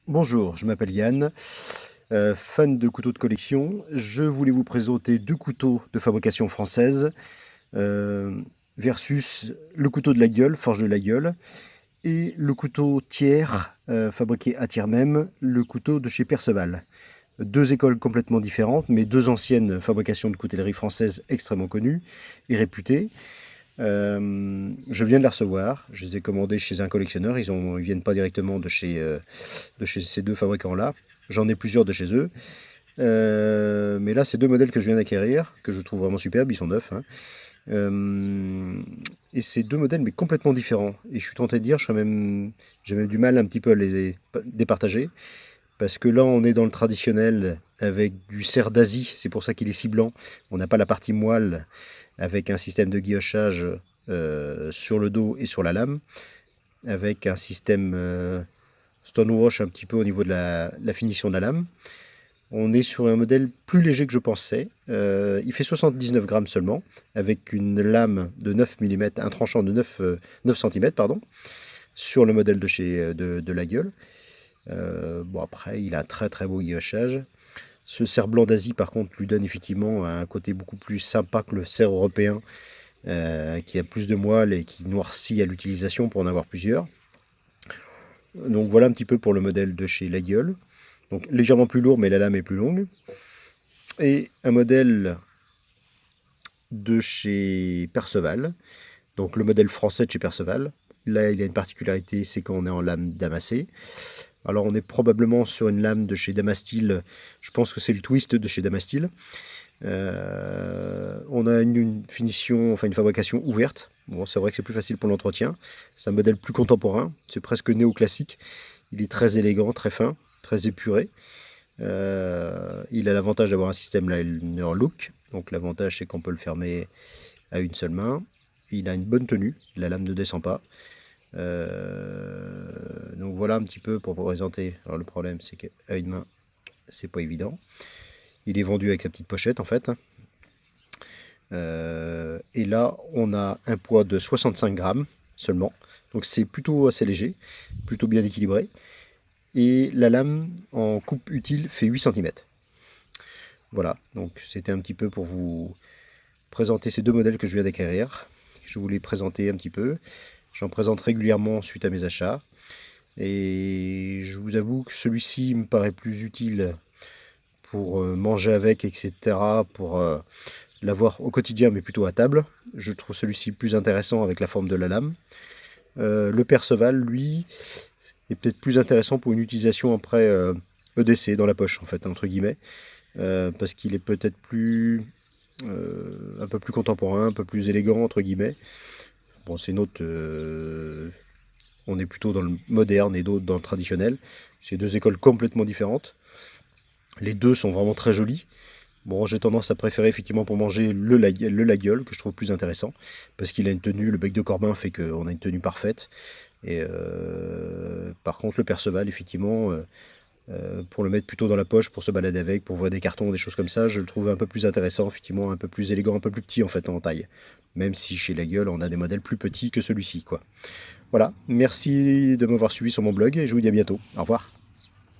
Bonjour, je m'appelle Yann, fan de couteaux de collection. Je voulais vous présenter deux couteaux de fabrication française euh, versus le couteau de la Gueule, Forge de la Gueule, et le couteau Thiers, fabriqué à Thiers même, le couteau de chez Perceval. Deux écoles complètement différentes, mais deux anciennes fabrications de coutellerie françaises extrêmement connues et réputées. Je viens de les recevoir, je les ai commandés chez un collectionneur, ils viennent pas directement de chez ces deux fabricants-là. J'en ai plusieurs de chez eux. Mais là, c'est deux modèles que je viens d'acquérir, que je trouve vraiment superbes, ils sont neufs, hein. Et c'est deux modèles, mais complètement différents. Et je suis tenté de dire, j'ai même du mal un petit peu à les départager. Parce que là, on est dans le traditionnel avec du cerf d'Asie, c'est pour ça qu'il est si blanc. On n'a pas la partie moelle avec un système de guillochage sur le dos et sur la lame, avec un système stonewash un petit peu au niveau de la finition de la lame. On est sur un modèle plus léger que je pensais. Il fait 79 grammes seulement, avec une lame de 9 mm, un tranchant de 9 cm, pardon, sur le modèle de la Gueule. Bon, après, il a un très très beau guillochage. Ce cerf blanc d'Asie, par contre, lui donne effectivement un côté beaucoup plus sympa que le cerf européen, qui a plus de moelle et qui noircit à l'utilisation pour en avoir plusieurs. Donc voilà un petit peu pour le modèle de chez La Gueule. Donc légèrement plus lourd, mais la lame est plus longue. Et un modèle de chez Perceval, donc le modèle français de chez Perceval. Là, il y a une particularité, c'est qu'on est en lame damassée. Alors on est probablement sur une lame de chez Damasteel, je pense que c'est le twist de chez Damasteel. On a une finition, enfin une fabrication ouverte. Bon, c'est vrai que c'est plus facile pour l'entretien. C'est un modèle plus contemporain, c'est presque néoclassique. Il est très élégant, très fin, très épuré. Il a l'avantage d'avoir un système liner look. Donc l'avantage c'est qu'on peut le fermer à une seule main. Il a une bonne tenue, la lame ne descend pas. Donc voilà un petit peu pour vous présenter. Alors le problème c'est qu'à une main c'est pas évident. Il est vendu avec sa petite pochette en fait. Et là on a un poids de 65 grammes seulement. Donc c'est plutôt assez léger, plutôt bien équilibré. Et la lame en coupe utile fait 8 cm. Voilà, donc c'était un petit peu pour vous présenter ces deux modèles que je viens d'acquérir. Je vous les présenter un petit peu. J'en présente régulièrement suite à mes achats. Et je vous avoue que celui-ci me paraît plus utile pour manger avec, etc. Pour l'avoir au quotidien, mais plutôt à table. Je trouve celui-ci plus intéressant avec la forme de la lame. Le Perceval, lui, est peut-être plus intéressant pour une utilisation après EDC dans la poche, en fait, entre guillemets. Parce qu'il est peut-être un peu plus contemporain, un peu plus élégant, entre guillemets. Bon, c'est notre... on est plutôt dans le moderne et d'autres dans le traditionnel. C'est deux écoles complètement différentes. Les deux sont vraiment très jolis. Bon, j'ai tendance à préférer effectivement pour manger le la gueule, que je trouve plus intéressant, parce qu'il a une tenue, le bec de Corbin fait qu'on a une tenue parfaite. Et par contre, le Perceval, effectivement, pour le mettre plutôt dans la poche, pour se balader avec, pour voir des cartons, des choses comme ça, je le trouve un peu plus intéressant, effectivement, un peu plus élégant, un peu plus petit en fait en taille. Même si chez La Gueule, on a des modèles plus petits que celui-ci, quoi. Voilà, merci de m'avoir suivi sur mon blog et je vous dis à bientôt. Au revoir.